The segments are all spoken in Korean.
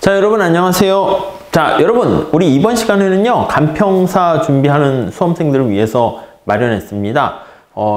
자, 여러분 안녕하세요. 자, 여러분 우리 이번 시간에는요 간평사 준비하는 수험생들을 위해서 마련했습니다.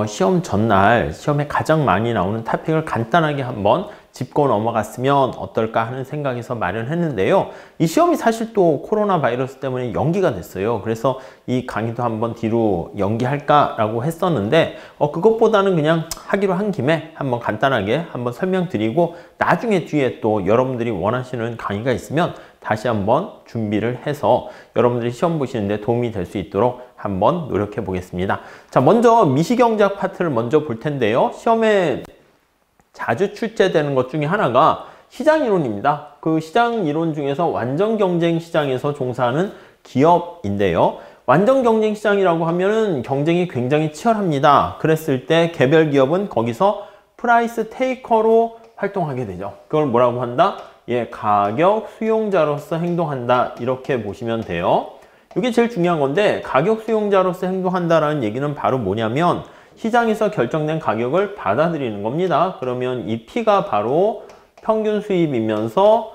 시험 전날 시험에 가장 많이 나오는 토픽을 간단하게 한번 짚고 넘어갔으면 어떨까 하는 생각에서 마련했는데요. 이 시험이 사실 또 코로나 바이러스 때문에 연기가 됐어요. 그래서 이 강의도 한번 뒤로 연기할까라고 했었는데 그것보다는 그냥 하기로 한 김에 한번 간단하게 한번 설명드리고 나중에 뒤에 또 여러분들이 원하시는 강의가 있으면 다시 한번 준비를 해서 여러분들이 시험 보시는데 도움이 될 수 있도록 한번 노력해 보겠습니다. 자, 먼저 미시경제학 파트를 먼저 볼 텐데요. 시험에 자주 출제되는 것 중에 하나가 시장이론입니다. 그 시장이론 중에서 완전경쟁시장에서 종사하는 기업인데요. 완전경쟁시장이라고 하면은 경쟁이 굉장히 치열합니다. 그랬을 때 개별 기업은 거기서 프라이스 테이커로 활동하게 되죠. 그걸 뭐라고 한다? 가격 수용자로서 행동한다. 이렇게 보시면 돼요. 이게 제일 중요한 건데 가격 수용자로서 행동한다라는 얘기는 바로 뭐냐면 시장에서 결정된 가격을 받아들이는 겁니다. 그러면 이 P가 바로 평균 수입이면서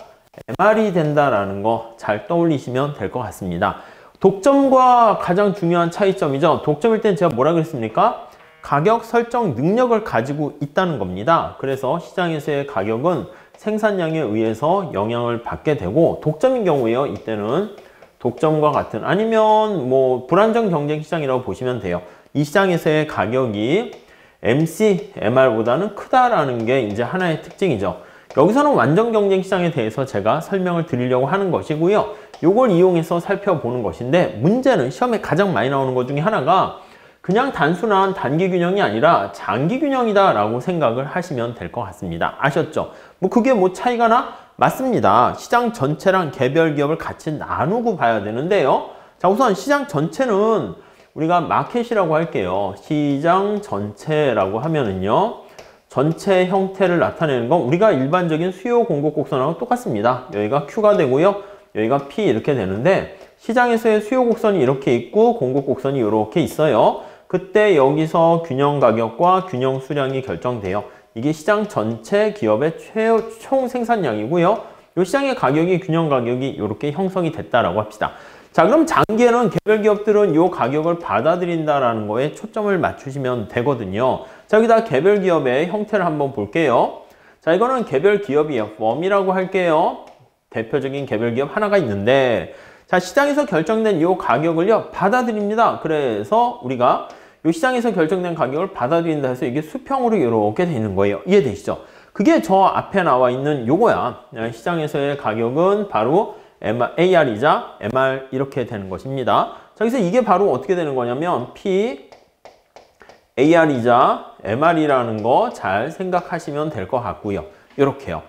MR이 된다라는 거 잘 떠올리시면 될 것 같습니다. 독점과 가장 중요한 차이점이죠. 독점일 땐 제가 뭐라 그랬습니까? 가격 설정 능력을 가지고 있다는 겁니다. 그래서 시장에서의 가격은 생산량에 의해서 영향을 받게 되고 독점인 경우에요. 이때는 독점과 같은 아니면 뭐 불안정 경쟁 시장이라고 보시면 돼요. 이 시장에서의 가격이 MC, MR보다는 크다라는 게 이제 하나의 특징이죠. 여기서는 완전 경쟁 시장에 대해서 제가 설명을 드리려고 하는 것이고요. 이걸 이용해서 살펴보는 것인데 문제는 시험에 가장 많이 나오는 것 중에 하나가 그냥 단순한 단기 균형이 아니라 장기 균형이다 라고 생각을 하시면 될 것 같습니다. 아셨죠? 그게 차이가 나? 맞습니다. 시장 전체랑 개별 기업을 같이 나누고 봐야 되는데요. 자, 우선 시장 전체는 우리가 마켓이라고 할게요. 시장 전체라고 하면은요. 전체 형태를 나타내는 건 우리가 일반적인 수요 공급 곡선하고 똑같습니다. 여기가 Q가 되고요. 여기가 P 이렇게 되는데 시장에서의 수요 곡선이 이렇게 있고 공급 곡선이 이렇게 있어요. 그때 여기서 균형 가격과 균형 수량이 결정돼요. 이게 시장 전체 기업의 총 생산량이고요. 이 시장의 가격이 균형 가격이 이렇게 형성이 됐다라고 합시다. 자, 그럼 장기에는 개별 기업들은 이 가격을 받아들인다라는 거에 초점을 맞추시면 되거든요. 자, 여기다 개별 기업의 형태를 한번 볼게요. 자, 이거는 개별 기업이에요. 펌이라고 할게요. 대표적인 개별 기업 하나가 있는데, 자, 시장에서 결정된 이 가격을요, 받아들입니다. 그래서 우리가 이 시장에서 결정된 가격을 받아들인다 해서 이게 수평으로 이렇게 되는 거예요. 이해되시죠? 그게 저 앞에 나와 있는 요거야. 시장에서의 가격은 바로 AR이자 MR 이렇게 되는 것입니다. 자, 그래서 이게 바로 어떻게 되는 거냐면 P, AR이자 MR이라는 거 잘 생각하시면 될 것 같고요. 이렇게요.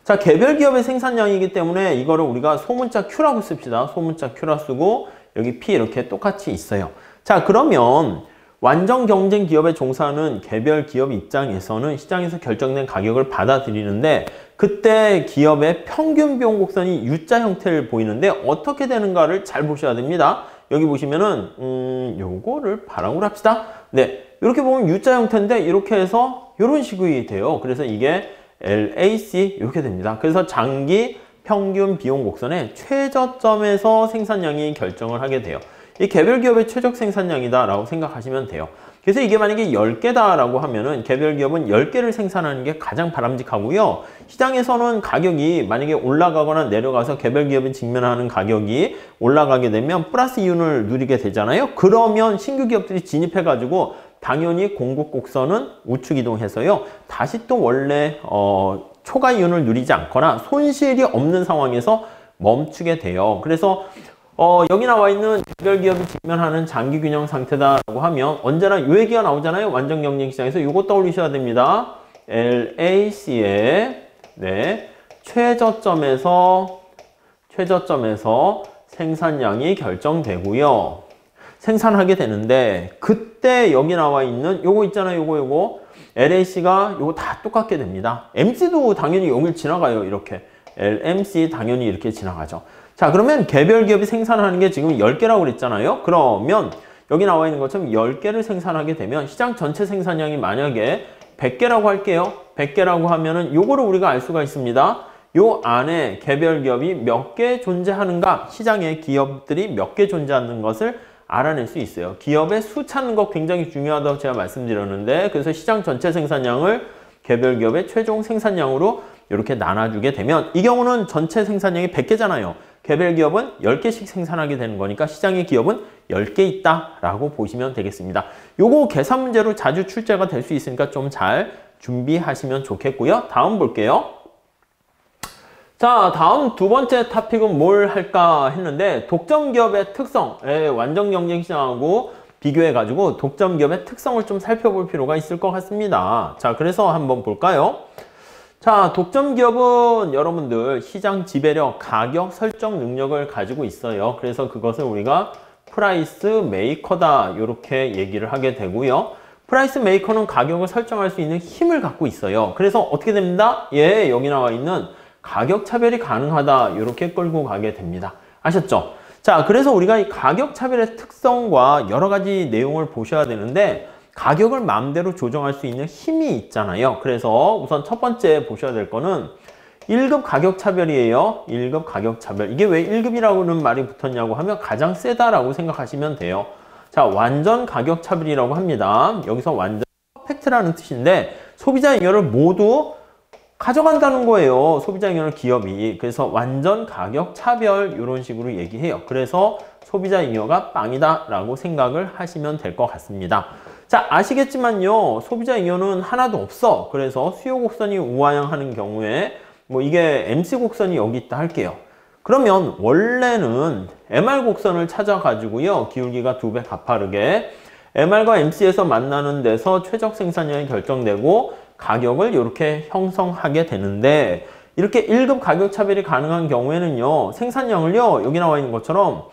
자, 개별 기업의 생산량이기 때문에 이거를 우리가 소문자 Q라고 씁시다. 소문자 Q라 쓰고 여기 P 이렇게 똑같이 있어요. 자, 그러면 완전 경쟁 기업에 종사하는 개별 기업 입장에서는 시장에서 결정된 가격을 받아들이는데 그때 기업의 평균 비용 곡선이 U자 형태를 보이는데 어떻게 되는가를 잘 보셔야 됩니다. 여기 보시면은 요거를 바람으로 합시다. 네, 이렇게 보면 U자 형태인데 이렇게 해서 이런 식이 돼요. 그래서 이게 LAC 이렇게 됩니다. 그래서 장기 평균 비용 곡선의 최저점에서 생산량이 결정을 하게 돼요. 이 개별 기업의 최적 생산량이다 라고 생각하시면 돼요. 그래서 이게 만약에 10개다 라고 하면은 개별 기업은 10개를 생산하는 게 가장 바람직하고요. 시장에서는 가격이 만약에 올라가거나 내려가서 개별 기업이 직면하는 가격이 올라가게 되면 플러스 이윤을 누리게 되잖아요. 그러면 신규 기업들이 진입해 가지고 당연히 공급 곡선은 우측 이동해서요. 다시 또 원래 초과 이윤을 누리지 않거나 손실이 없는 상황에서 멈추게 돼요. 그래서 여기 나와 있는 개별 기업이 직면하는 장기 균형 상태다라고 하면 언제나 요 얘기가 나오잖아요. 완전 경쟁 시장에서 요거 떠올리셔야 됩니다. LAC의 최저점에서 생산량이 결정되고요. 생산하게 되는데 그때 여기 나와 있는 요거 있잖아요. 요거 LAC가 요거 다 똑같게 됩니다. MC도 당연히 여길 지나가요. 이렇게 LMC 당연히 이렇게 지나가죠. 자, 그러면 개별 기업이 생산하는 게 지금 10개라고 그랬잖아요. 그러면 여기 나와 있는 것처럼 10개를 생산하게 되면 시장 전체 생산량이 만약에 100개라고 할게요. 100개라고 하면은 요거를 우리가 알 수가 있습니다. 요 안에 개별 기업이 몇 개 존재하는가, 시장에 기업들이 몇 개 존재하는 것을 알아낼 수 있어요. 기업의 수 찾는 거 굉장히 중요하다고 제가 말씀드렸는데, 그래서 시장 전체 생산량을 개별 기업의 최종 생산량으로 이렇게 나눠주게 되면, 이 경우는 전체 생산량이 100개잖아요. 개별 기업은 10개씩 생산하게 되는 거니까 시장의 기업은 10개 있다라고 보시면 되겠습니다. 요거 계산 문제로 자주 출제가 될 수 있으니까 좀 잘 준비하시면 좋겠고요. 다음 볼게요. 자, 다음 두 번째 토픽은 뭘 할까 했는데, 독점 기업의 특성, 완전 경쟁 시장하고 비교해가지고 독점 기업의 특성을 좀 살펴볼 필요가 있을 것 같습니다. 자, 그래서 한번 볼까요? 자, 독점 기업은 여러분들 시장 지배력, 가격 설정 능력을 가지고 있어요. 그래서 그것을 우리가 프라이스 메이커다 이렇게 얘기를 하게 되고요. 프라이스 메이커는 가격을 설정할 수 있는 힘을 갖고 있어요. 그래서 어떻게 됩니다? 예, 여기 나와 있는 가격 차별이 가능하다 이렇게 끌고 가게 됩니다. 아셨죠? 자, 그래서 우리가 이 가격 차별의 특성과 여러 가지 내용을 보셔야 되는데, 가격을 마음대로 조정할 수 있는 힘이 있잖아요. 그래서 우선 첫 번째 보셔야 될 거는 1급 가격 차별이에요. 1급 가격 차별. 이게 왜 1급이라고는 말이 붙었냐고 하면 가장 세다라고 생각하시면 돼요. 자, 완전 가격 차별이라고 합니다. 여기서 완전 퍼펙트라는 뜻인데, 소비자 잉여를 모두 가져간다는 거예요. 소비자 잉여를 기업이. 그래서 완전 가격 차별 이런 식으로 얘기해요. 그래서 소비자 잉여가 빵이다 라고 생각을 하시면 될 것 같습니다. 자, 아시겠지만요, 소비자 잉여는 하나도 없어. 그래서 수요 곡선이 우하향하는 경우에 뭐 이게 MC 곡선이 여기 있다 할게요. 그러면 원래는 MR 곡선을 찾아가지고요, 기울기가 2배 가파르게 MR과 MC에서 만나는 데서 최적 생산량이 결정되고 가격을 이렇게 형성하게 되는데, 이렇게 1급 가격 차별이 가능한 경우에는요, 생산량을요, 여기 나와 있는 것처럼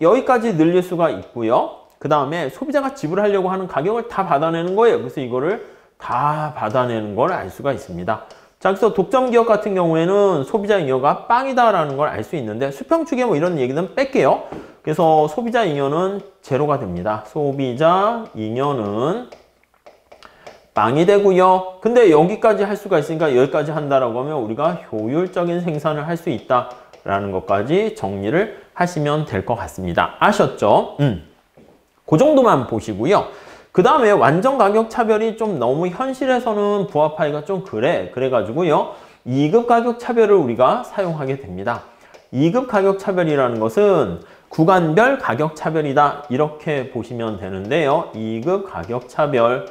여기까지 늘릴 수가 있고요. 그 다음에 소비자가 지불하려고 하는 가격을 다 받아내는 거예요. 그래서 이거를 다 받아내는 걸 알 수가 있습니다. 자, 그래서 독점 기업 같은 경우에는 소비자 잉여가 빵이다라는 걸 알 수 있는데, 수평축에 뭐 이런 얘기는 뺄게요. 그래서 소비자 잉여는 제로가 됩니다. 소비자 잉여는 빵이 되고요. 근데 여기까지 할 수가 있으니까 여기까지 한다라고 하면 우리가 효율적인 생산을 할 수 있다라는 것까지 정리를 하시면 될 것 같습니다. 아셨죠? 그 정도만 보시고요. 그 다음에 완전 가격 차별이 좀 너무 현실에서는 부합하기가 좀 그래가지고요, 2급 가격 차별을 우리가 사용하게 됩니다. 2급 가격 차별이라는 것은 구간별 가격 차별이다 이렇게 보시면 되는데요. 2급 가격 차별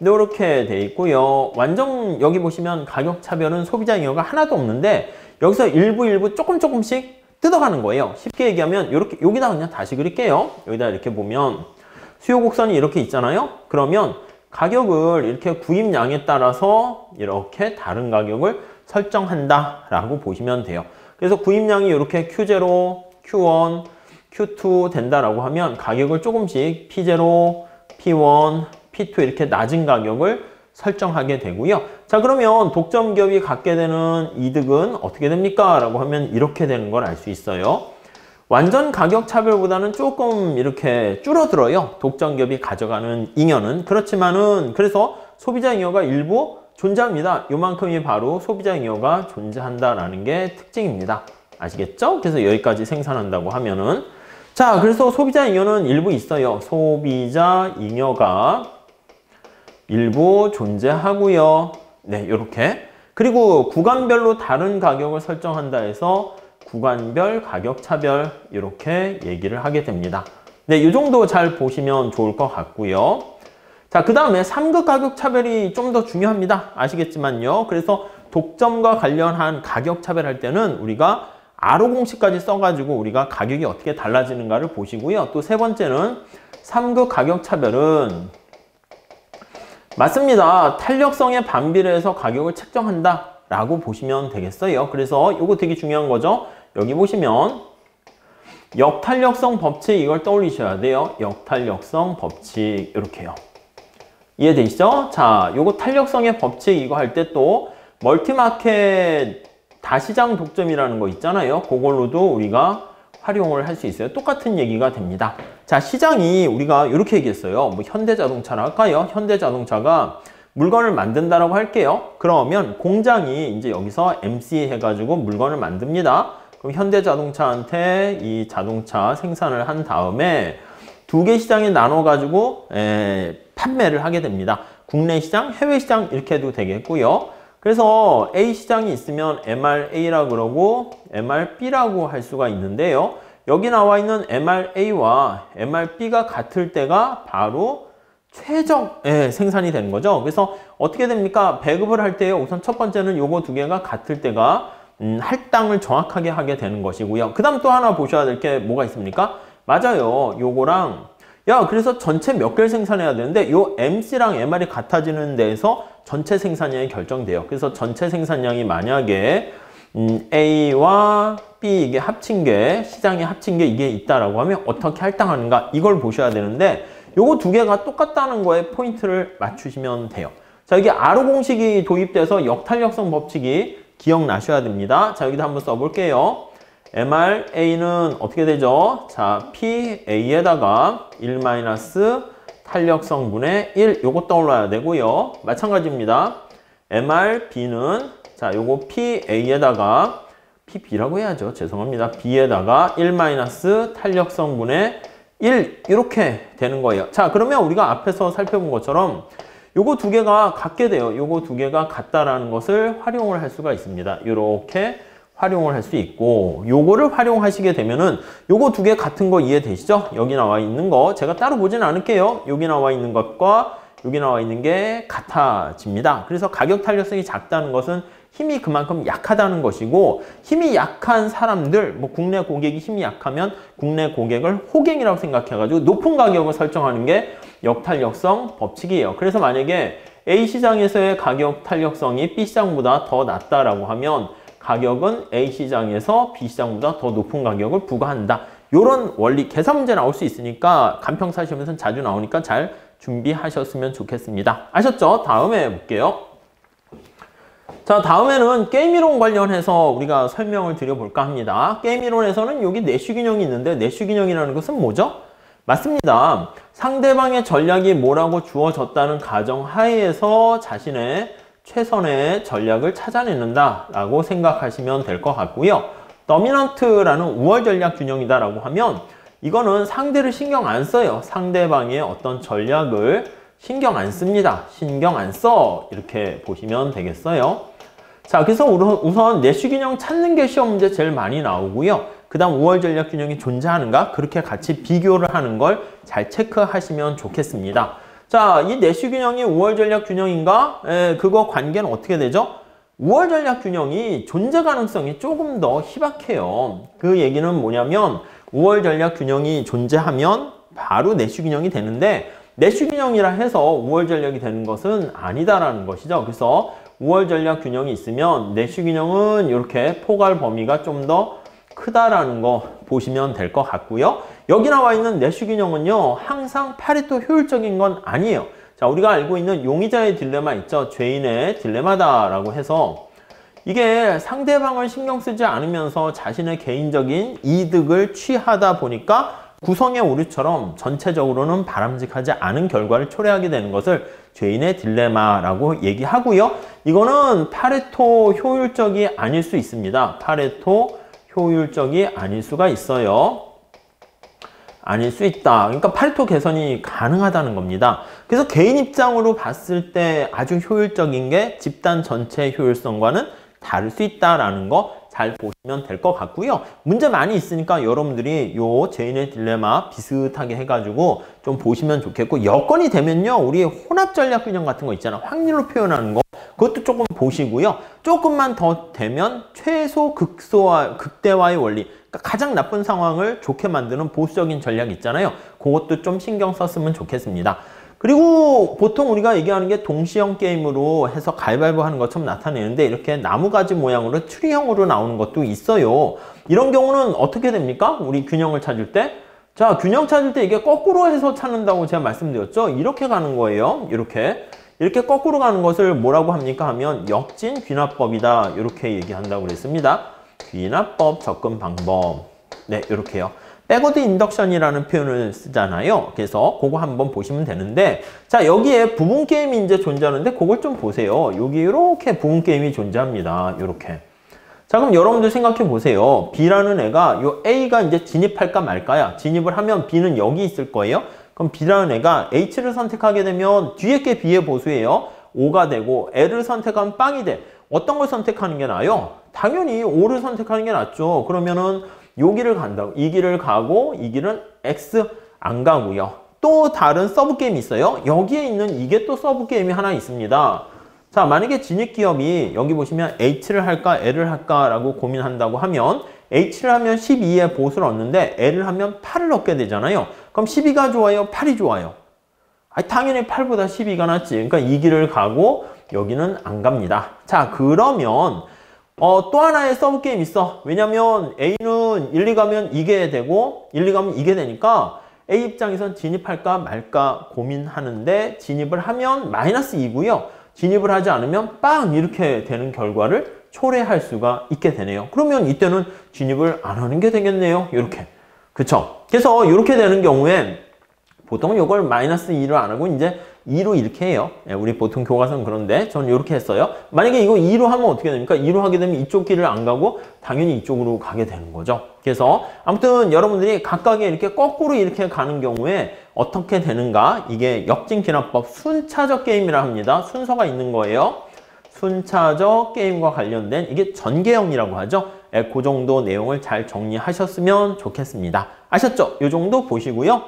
이렇게 돼 있고요. 완전 여기 보시면 가격 차별은 소비자 잉여가 하나도 없는데, 여기서 일부 조금씩 뜯어가는 거예요. 쉽게 얘기하면 이렇게, 여기다 그냥 다시 그릴게요. 여기다 이렇게 보면 수요 곡선이 이렇게 있잖아요. 그러면 가격을 이렇게 구입량에 따라서 이렇게 다른 가격을 설정한다 라고 보시면 돼요. 그래서 구입량이 이렇게 Q0, Q1, Q2 된다라고 하면 가격을 조금씩 P0, P1, P2 이렇게 낮은 가격을 설정하게 되고요. 자, 그러면 독점 기업이 갖게 되는 이득은 어떻게 됩니까? 라고 하면 이렇게 되는 걸 알 수 있어요. 완전 가격 차별보다는 조금 이렇게 줄어들어요. 독점 기업이 가져가는 잉여는. 그렇지만은 그래서 소비자 잉여가 일부 존재합니다. 요만큼이 바로 소비자 잉여가 존재한다라는 게 특징입니다. 아시겠죠? 그래서 여기까지 생산한다고 하면은, 자, 그래서 소비자 잉여는 일부 있어요. 소비자 잉여가 일부 존재하고요. 네, 요렇게. 그리고 구간별로 다른 가격을 설정한다 해서 구간별 가격 차별 이렇게 얘기를 하게 됩니다. 네, 이 정도 잘 보시면 좋을 것 같고요. 자, 그 다음에 3급 가격 차별이 좀 더 중요합니다. 아시겠지만요. 그래서 독점과 관련한 가격 차별할 때는 우리가 RO 공식까지 써가지고 우리가 가격이 어떻게 달라지는가를 보시고요. 또 세 번째는 3급 가격 차별은 맞습니다. 탄력성에 반비례해서 가격을 책정한다 라고 보시면 되겠어요. 그래서 이거 되게 중요한 거죠. 여기 보시면 역탄력성 법칙, 이걸 떠올리셔야 돼요. 역탄력성 법칙 이렇게요. 이해되시죠? 자, 요거 탄력성의 법칙 이거 할 때 또 멀티마켓 다시장 독점이라는 거 있잖아요. 그걸로도 우리가 활용을 할 수 있어요. 똑같은 얘기가 됩니다. 자, 시장이 우리가 이렇게 얘기했어요. 뭐 현대자동차를 할까요? 현대자동차가 물건을 만든다라고 할게요. 그러면 공장이 이제 여기서 MC 해가지고 물건을 만듭니다. 그럼 현대자동차한테 이 자동차 생산을 한 다음에 두 개 시장에 나눠가지고 판매를 하게 됩니다. 국내 시장, 해외 시장 이렇게 해도 되겠고요. 그래서 A 시장이 있으면 MRA라고 그러고 MRB라고 할 수가 있는데요. 여기 나와 있는 MRA와 MRB가 같을 때가 바로 최적 생산이 되는 거죠. 그래서 어떻게 됩니까? 배급을 할 때 우선 첫 번째는 요거 두 개가 같을 때가 할당을 정확하게 하게 되는 것이고요. 그 다음 또 하나 보셔야 될 게 뭐가 있습니까? 맞아요. 요거랑 그래서 전체 몇 개를 생산해야 되는데 요 MC랑 MR이 같아지는 데에서 전체 생산량이 결정돼요. 그래서 전체 생산량이 만약에 A와 B 이게 합친 게 시장에 합친 게 이게 있다라고 하면 어떻게 할당하는가 이걸 보셔야 되는데 요거 두 개가 똑같다는 거에 포인트를 맞추시면 돼요. 자, 여기 아로 공식이 도입돼서 역탄력성 법칙이 기억나셔야 됩니다. 자, 여기다 한번 써볼게요. MRA는 어떻게 되죠? 자, PA에다가 1 탄력성분의 1 요거 떠올라야 되고요. 마찬가지입니다. MRB는 자, 요거 PA에다가 PB라고 해야죠. 죄송합니다. B에다가 1 탄력성분의 1 이렇게 되는 거예요. 자, 그러면 우리가 앞에서 살펴본 것처럼 요거 두 개가 같게 돼요. 요거 두 개가 같다라는 것을 활용을 할 수가 있습니다. 이렇게 활용을 할 수 있고 요거를 활용하시게 되면은 요거 두 개 같은 거 이해되시죠? 여기 나와 있는 거 제가 따로 보진 않을게요. 여기 나와 있는 것과 여기 나와 있는 게 같아집니다. 그래서 가격 탄력성이 작다는 것은 힘이 그만큼 약하다는 것이고 힘이 약한 사람들, 뭐 국내 고객이 힘이 약하면 국내 고객을 호갱이라고 생각해가지고 높은 가격을 설정하는 게 역탄력성 법칙이에요. 그래서 만약에 A 시장에서의 가격 탄력성이 B 시장보다 더 낮다라고 하면 가격은 A 시장에서 B 시장보다 더 높은 가격을 부과한다. 이런 원리 계산 문제 나올 수 있으니까 간평사 시험에서는 자주 나오니까 잘 준비하셨으면 좋겠습니다. 아셨죠? 다음에 볼게요. 자, 다음에는 게임이론 관련해서 우리가 설명을 드려볼까 합니다. 게임이론에서는 여기 내슈균형이 있는데 내슈균형이라는 것은 뭐죠? 맞습니다. 상대방의 전략이 뭐라고 주어졌다는 가정하에서 자신의 최선의 전략을 찾아내는다 라고 생각하시면 될 것 같고요. 더미넌트라는 우월 전략 균형이다 라고 하면 이거는 상대를 신경 안 써요. 상대방의 어떤 전략을 신경 안 씁니다. 신경 안 써. 이렇게 보시면 되겠어요. 자, 그래서 우선 내슈균형 찾는 게 시험 문제 제일 많이 나오고요. 그 다음 우월 전략 균형이 존재하는가? 그렇게 같이 비교를 하는 걸 잘 체크하시면 좋겠습니다. 자, 이 내슈균형이 우월 전략 균형인가? 그거 관계는 어떻게 되죠? 우월 전략 균형이 존재 가능성이 조금 더 희박해요. 그 얘기는 뭐냐면 우월 전략 균형이 존재하면 바로 내슈균형이 되는데 내슈균형이라 해서 우월 전략이 되는 것은 아니다라는 것이죠. 그래서 우월 전략 균형이 있으면 내슈균형은 이렇게 포괄 범위가 좀 더 크다라는 거 보시면 될 것 같고요. 여기 나와 있는 내슈균형은요, 항상 파레토 효율적인 건 아니에요. 자, 우리가 알고 있는 용의자의 딜레마 있죠. 죄인의 딜레마다라고 해서 이게 상대방을 신경 쓰지 않으면서 자신의 개인적인 이득을 취하다 보니까 구성의 오류처럼 전체적으로는 바람직하지 않은 결과를 초래하게 되는 것을 죄인의 딜레마라고 얘기하고요. 이거는 파레토 효율적이 아닐 수 있습니다. 파레토 효율적이 아닐 수가 있어요. 아닐 수 있다. 그러니까 파레토 개선이 가능하다는 겁니다. 그래서 개인 입장으로 봤을 때 아주 효율적인 게 집단 전체 효율성과는 다를 수 있다라는 거 잘 보시면 될 것 같고요. 문제 많이 있으니까 여러분들이 요 죄인의 딜레마 비슷하게 해가지고 좀 보시면 좋겠고, 여건이 되면요, 우리 혼합 전략 균형 같은 거 있잖아. 확률로 표현하는 거. 그것도 조금 보시고요. 조금만 더 되면 최소 극대화의 원리. 그러니까 가장 나쁜 상황을 좋게 만드는 보수적인 전략 있잖아요. 그것도 좀 신경 썼으면 좋겠습니다. 그리고 보통 우리가 얘기하는 게 동시형 게임으로 해서 가위바위보 하는 것처럼 나타내는데 이렇게 나무가지 모양으로 추리형으로 나오는 것도 있어요. 이런 경우는 어떻게 됩니까? 우리 균형을 찾을 때. 자, 균형 찾을 때 이게 거꾸로 해서 찾는다고 제가 말씀드렸죠. 이렇게 가는 거예요. 이렇게 거꾸로 가는 것을 뭐라고 합니까? 하면 역진 귀납법이다. 이렇게 얘기한다고 그랬습니다. 귀납법 접근 방법. 네, 이렇게요. 백워드 인덕션이라는 표현을 쓰잖아요. 그래서 그거 한번 보시면 되는데, 자, 여기에 부분 게임이 이제 존재하는데 그걸 좀 보세요. 여기 이렇게 부분 게임이 존재합니다. 이렇게. 자, 그럼 여러분들 생각해 보세요. B라는 애가 요 A가 이제 진입할까 말까야. 진입을 하면 B는 여기 있을 거예요. 그럼 B라는 애가 H를 선택하게 되면 뒤에 게 B의 보수예요. 5가 되고 L을 선택하면 빵이 돼. 어떤 걸 선택하는 게 나아요? 당연히 5를 선택하는 게 낫죠. 그러면은 요 길을 간다고. 이 길을 가고 이 길은 X 안 가고요. 또 다른 서브 게임이 있어요. 여기에 있는 이게 또 서브 게임이 하나 있습니다. 자, 만약에 진입기업이 여기 보시면 H를 할까 L을 할까 라고 고민한다고 하면 H를 하면 12의 보수를 얻는데 L을 하면 8을 얻게 되잖아요. 그럼 12가 좋아요? 8이 좋아요? 아니, 당연히 8보다 12가 낫지. 그러니까 이 길을 가고 여기는 안 갑니다. 자, 그러면 또 하나의 서브 게임 있어. 왜냐면 A는 1, 2 가면 이게 되고 1, 2 가면 이게 되니까 A 입장에선 진입할까 말까 고민하는데 진입을 하면 마이너스 2고요. 진입을 하지 않으면 빵 이렇게 되는 결과를 초래할 수가 있게 되네요. 그러면 이때는 진입을 안 하는 게 되겠네요. 이렇게. 그쵸? 그래서 이렇게 되는 경우에 보통 이걸 마이너스 2를 안 하고 이제 2로 이렇게 해요. 우리 보통 교과서는 그런데 저는 이렇게 했어요. 만약에 이거 2로 하면 어떻게 됩니까? 2로 하게 되면 이쪽 길을 안 가고 당연히 이쪽으로 가게 되는 거죠. 그래서 아무튼 여러분들이 각각의 이렇게 거꾸로 이렇게 가는 경우에 어떻게 되는가? 이게 역진기납법 순차적 게임이라 합니다. 순서가 있는 거예요. 순차적 게임과 관련된 이게 전개형이라고 하죠. 그 정도 내용을 잘 정리하셨으면 좋겠습니다. 아셨죠? 이 정도 보시고요.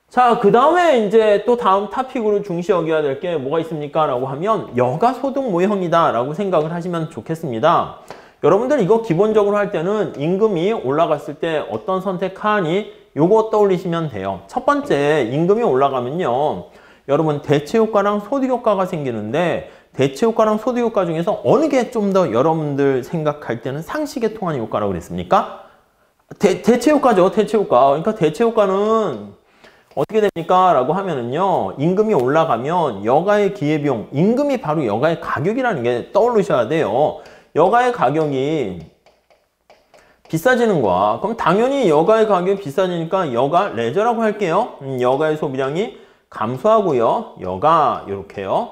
자, 그 다음에 이제 또 다음 토픽으로 중시 여겨야 될 게 뭐가 있습니까? 라고 하면 여가소득 모형이다 라고 생각을 하시면 좋겠습니다. 여러분들 이거 기본적으로 할 때는 임금이 올라갔을 때 어떤 선택하니 요거 떠올리시면 돼요. 첫 번째, 임금이 올라가면요. 여러분 대체효과랑 소득효과가 생기는데 대체효과랑 소득효과 중에서 어느 게 좀 더 여러분들 생각할 때는 상식에 통하는 효과라고 그랬습니까? 대체효과죠. 대체효과. 그러니까 대체효과는 어떻게 됩니까? 라고 하면은요, 임금이 올라가면 여가의 기회비용, 임금이 바로 여가의 가격이라는 게 떠오르셔야 돼요. 여가의 가격이 비싸지는 거야. 그럼 당연히 여가의 가격이 비싸지니까 여가 레저라고 할게요. 여가의 소비량이 감소하고요. 여가 이렇게요.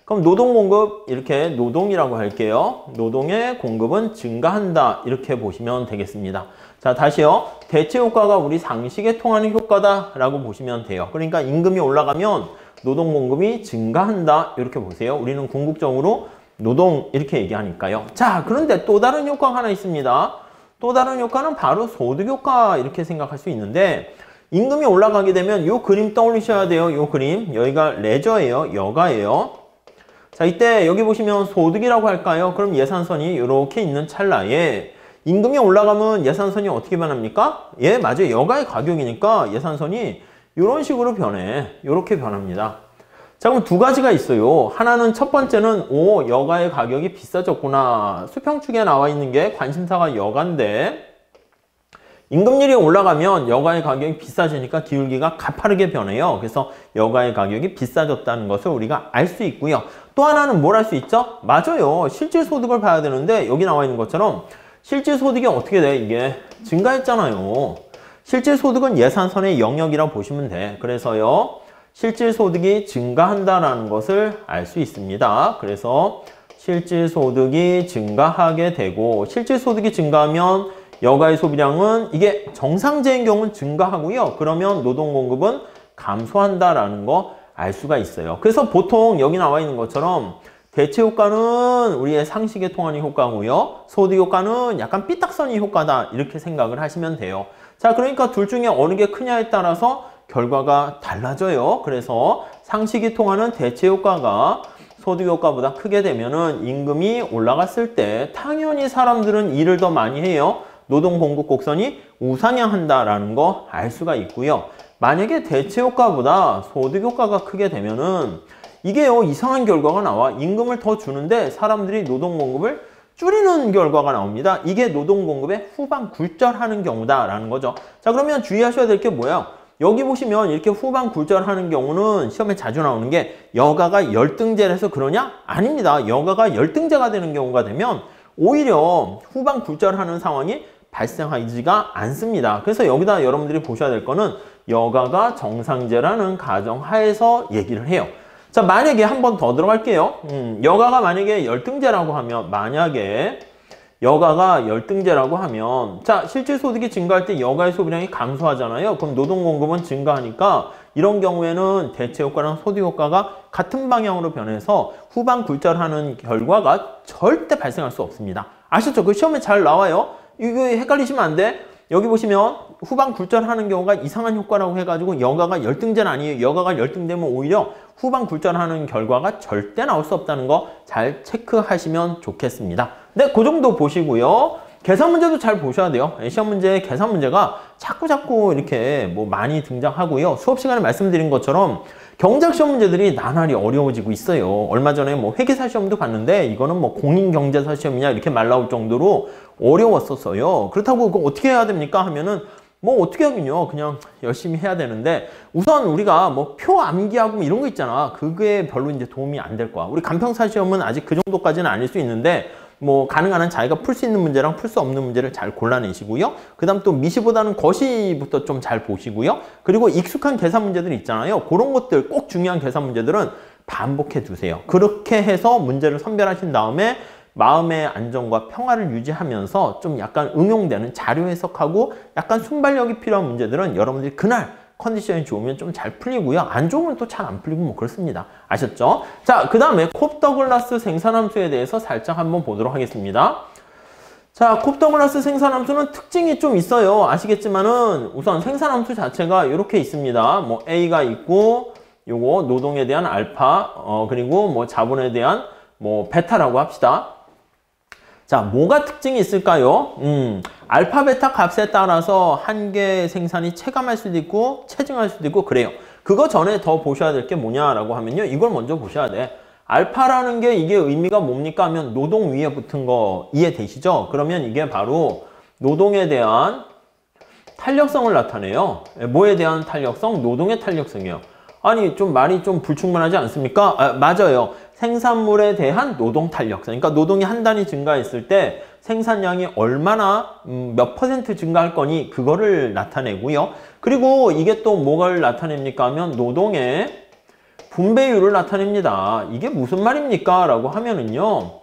그럼 노동 공급 이렇게 노동이라고 할게요. 노동의 공급은 증가한다. 이렇게 보시면 되겠습니다. 자, 다시요. 대체 효과가 우리 상식에 통하는 효과다라고 보시면 돼요. 그러니까 임금이 올라가면 노동 공급이 증가한다. 이렇게 보세요. 우리는 궁극적으로 노동 이렇게 얘기하니까요. 자, 그런데 또 다른 효과가 하나 있습니다. 또 다른 효과는 바로 소득 효과 이렇게 생각할 수 있는데 임금이 올라가게 되면 요 그림 떠올리셔야 돼요. 요 그림. 여기가 레저예요. 여가예요. 자, 이때 여기 보시면 소득이라고 할까요? 그럼 예산선이 이렇게 있는 찰나에 임금이 올라가면 예산선이 어떻게 변합니까? 예, 맞아요. 여가의 가격이니까 예산선이 이런 식으로 변해. 이렇게 변합니다. 자, 그럼 두 가지가 있어요. 하나는 첫 번째는 여가의 가격이 비싸졌구나. 수평축에 나와 있는 게 관심사가 여가인데 임금률이 올라가면 여가의 가격이 비싸지니까 기울기가 가파르게 변해요. 그래서 여가의 가격이 비싸졌다는 것을 우리가 알 수 있고요. 또 하나는 뭘 할 수 있죠? 맞아요. 실질 소득을 봐야 되는데 여기 나와 있는 것처럼 실질 소득이 어떻게 돼? 이게 증가했잖아요. 실질 소득은 예산선의 영역이라고 보시면 돼. 그래서요. 실질 소득이 증가한다는 것을 알 수 있습니다. 그래서 실질 소득이 증가하게 되고 실질 소득이 증가하면 여가의 소비량은 이게 정상제인 경우는 증가하고요. 그러면 노동 공급은 감소한다라는 거 알 수가 있어요. 그래서 보통 여기 나와 있는 것처럼 대체 효과는 우리의 상식에 통하는 효과고요. 소득 효과는 약간 삐딱선이 효과다. 이렇게 생각을 하시면 돼요. 자, 그러니까 둘 중에 어느 게 크냐에 따라서 결과가 달라져요. 그래서 상식이 통하는 대체 효과가 소득 효과보다 크게 되면은 임금이 올라갔을 때 당연히 사람들은 일을 더 많이 해요. 노동 공급 곡선이 우상향한다라는 거 알 수가 있고요. 만약에 대체 효과보다 소득 효과가 크게 되면은 이게요, 이상한 결과가 나와. 임금을 더 주는데 사람들이 노동 공급을 줄이는 결과가 나옵니다. 이게 노동 공급의 후반 굴절하는 경우다라는 거죠. 자, 그러면 주의하셔야 될 게 뭐야? 여기 보시면 이렇게 후반 굴절하는 경우는 시험에 자주 나오는 게 여가가 열등제를 해서 그러냐? 아닙니다. 여가가 열등제가 되는 경우가 되면 오히려 후반 굴절하는 상황이 발생하지가 않습니다. 그래서 여기다 여러분들이 보셔야 될 거는 여가가 정상제라는 가정하에서 얘기를 해요. 자, 만약에 한 번 더 들어갈게요. 여가가 만약에 열등제라고 하면, 만약에 여가가 열등제라고 하면, 자, 실질소득이 증가할 때 여가의 소비량이 감소하잖아요. 그럼 노동공급은 증가하니까 이런 경우에는 대체효과랑 소득효과가 같은 방향으로 변해서 후방 굴절하는 결과가 절대 발생할 수 없습니다. 아셨죠? 그 시험에 잘 나와요. 이거 헷갈리시면 안 돼. 여기 보시면 후방 굴절하는 경우가 이상한 효과라고 해가지고 여가가 열등제는 아니에요. 여가가 열등되면 오히려 후방 굴절하는 결과가 절대 나올 수 없다는 거 잘 체크하시면 좋겠습니다. 네, 그 정도 보시고요. 계산 문제도 잘 보셔야 돼요. 시험 문제, 계산 문제가 자꾸 이렇게 뭐 많이 등장하고요. 수업 시간에 말씀드린 것처럼 경작 시험 문제들이 나날이 어려워지고 있어요. 얼마 전에 뭐 회계사 시험도 봤는데 이거는 뭐 공인경제사 시험이냐 이렇게 말 나올 정도로 어려웠었어요. 그렇다고 그거 어떻게 해야 됩니까? 하면은 뭐 어떻게 하긴요. 그냥 열심히 해야 되는데 우선 우리가 뭐 표 암기하고 뭐 이런 거 있잖아. 그게 별로 이제 도움이 안 될 거야. 우리 간평사 시험은 아직 그 정도까지는 아닐 수 있는데 뭐 가능한 한 자기가 풀 수 있는 문제랑 풀 수 없는 문제를 잘 골라내시고요. 그 다음 또 미시보다는 거시부터 좀 잘 보시고요. 그리고 익숙한 계산 문제들 있잖아요. 그런 것들 꼭 중요한 계산 문제들은 반복해 두세요. 그렇게 해서 문제를 선별하신 다음에 마음의 안정과 평화를 유지하면서 좀 약간 응용되는 자료 해석하고 약간 순발력이 필요한 문제들은 여러분들이 그날 컨디션이 좋으면 좀 잘 풀리고요. 안 좋으면 또 잘 안 풀리고 뭐 그렇습니다. 아셨죠? 자, 그 다음에 콥-더글라스 생산함수에 대해서 살짝 한번 보도록 하겠습니다. 자, 콥-더글라스 생산함수는 특징이 좀 있어요. 아시겠지만은 우선 생산함수 자체가 이렇게 있습니다. 뭐 A가 있고 요거 노동에 대한 알파, 그리고 뭐 자본에 대한 뭐 베타라고 합시다. 자, 뭐가 특징이 있을까요? 알파, 베타 값에 따라서 한 개 생산이 체감할 수도 있고 체증할 수도 있고 그래요. 그거 전에 더 보셔야 될 게 뭐냐라고 하면요. 이걸 먼저 보셔야 돼. 알파라는 게 이게 의미가 뭡니까 하면 노동 위에 붙은 거 이해되시죠? 그러면 이게 바로 노동에 대한 탄력성을 나타내요. 뭐에 대한 탄력성? 노동의 탄력성이요. 아니 좀 말이 좀 불충분하지 않습니까? 맞아요. 생산물에 대한 노동 탄력성. 그러니까 노동이 한 단위 증가했을 때 생산량이 얼마나 몇 퍼센트 증가할 거니 그거를 나타내고요. 그리고 이게 또 뭐를 나타냅니까 하면 노동의 분배율을 나타냅니다. 이게 무슨 말입니까? 라고 하면은요.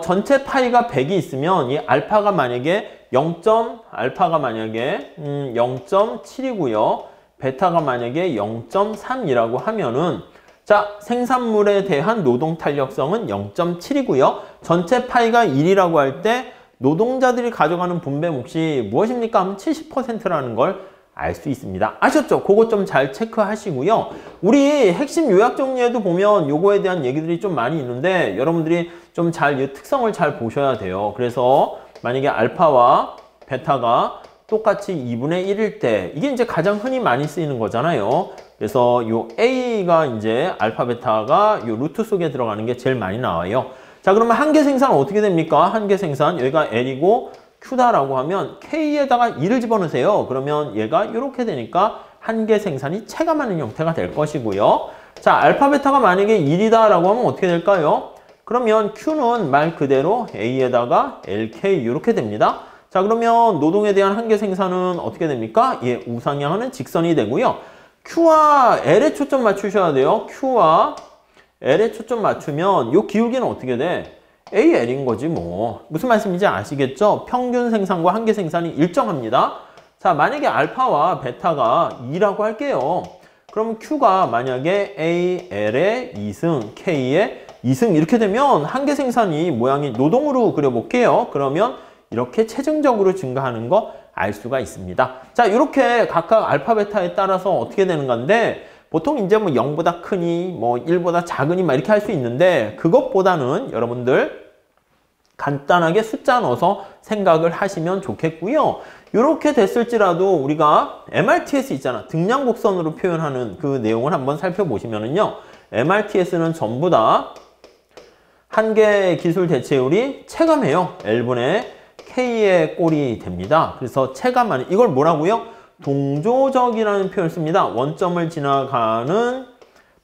전체 파이가 100이 있으면 이 알파가 만약에 0.7이고요. 베타가 만약에 0.3이라고 하면은 자, 생산물에 대한 노동 탄력성은 0.7이고요. 전체 파이가 1이라고 할 때 노동자들이 가져가는 분배 몫이 무엇입니까? 하면 70%라는 걸 알 수 있습니다. 아셨죠? 그거 좀 잘 체크하시고요. 우리 핵심 요약 정리에도 보면 요거에 대한 얘기들이 좀 많이 있는데 여러분들이 좀 잘 이 특성을 잘 보셔야 돼요. 그래서 만약에 알파와 베타가 똑같이 2분의 1일 때 이게 이제 가장 흔히 많이 쓰이는 거잖아요. 그래서 요 A가 이제 알파 베타가 요 루트 속에 들어가는 게 제일 많이 나와요. 자, 그러면 한 개 생산 어떻게 됩니까? 한 개 생산 여기가 L이고 Q다라고 하면 K에다가 2를 집어넣으세요. 그러면 얘가 이렇게 되니까 한 개 생산이 체감하는 형태가 될 것이고요. 자, 알파 베타가 만약에 1이다라고 하면 어떻게 될까요? 그러면 Q는 말 그대로 A에다가 LK 이렇게 됩니다. 자, 그러면 노동에 대한 한 개 생산은 어떻게 됩니까? 예, 우상향하는 직선이 되고요. Q와 L에 초점 맞추셔야 돼요. Q와 L에 초점 맞추면 요 기울기는 어떻게 돼? AL인 거지 뭐. 무슨 말씀인지 아시겠죠? 평균 생산과 한 개 생산이 일정합니다. 자, 만약에 알파와 베타가 2라고 할게요. 그럼 Q가 만약에 AL의 2승, K의 2승 이렇게 되면 한 개 생산이 모양이 노동으로 그려볼게요. 그러면 이렇게 체증적으로 증가하는 거 알 수가 있습니다. 자, 이렇게 각각 알파, 베타에 따라서 어떻게 되는 건데 보통 이제 뭐 0보다 크니 뭐 1보다 작으니 막 이렇게 할 수 있는데 그것보다는 여러분들 간단하게 숫자 넣어서 생각을 하시면 좋겠고요. 이렇게 됐을지라도 우리가 MRTS 있잖아. 등량 곡선으로 표현하는 그 내용을 한번 살펴보시면은요. MRTS는 전부 다 한 개의 기술 대체율이 체감해요. L분의 K의 꼴이 됩니다. 그래서 체감하는 이걸 뭐라고요? 동조적이라는 표현을 씁니다. 원점을 지나가는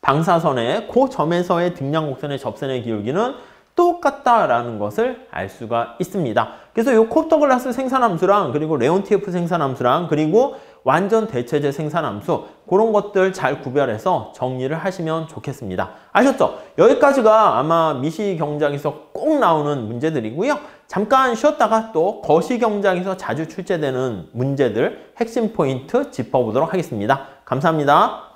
방사선의 그 점에서의 등량 곡선의 접선의 기울기는 똑같다라는 것을 알 수가 있습니다. 그래서 이 콥터글라스 생산함수랑 그리고 레온티에프 생산함수랑 그리고 완전 대체제 생산함수 그런 것들 잘 구별해서 정리를 하시면 좋겠습니다. 아셨죠? 여기까지가 아마 미시경장에서 꼭 나오는 문제들이고요. 잠깐 쉬었다가 또 거시경장에서 자주 출제되는 문제들 핵심 포인트 짚어보도록 하겠습니다. 감사합니다.